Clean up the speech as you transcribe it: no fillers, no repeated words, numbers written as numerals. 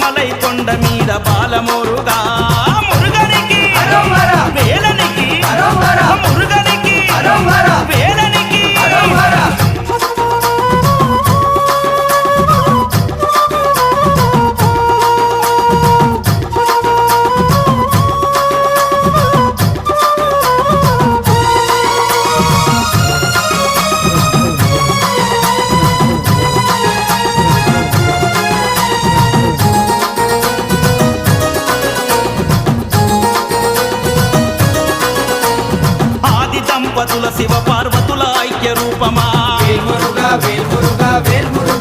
తిరుమలై కొండ మీద బాలమోరుగా మురుగనికి వేలనికి మురుగనికి వేలనికి దంపతుల శివ పార్వతుల ఐక్య రూపమా వేల్మురుగా వేల్మురుగా వేల్మురుగా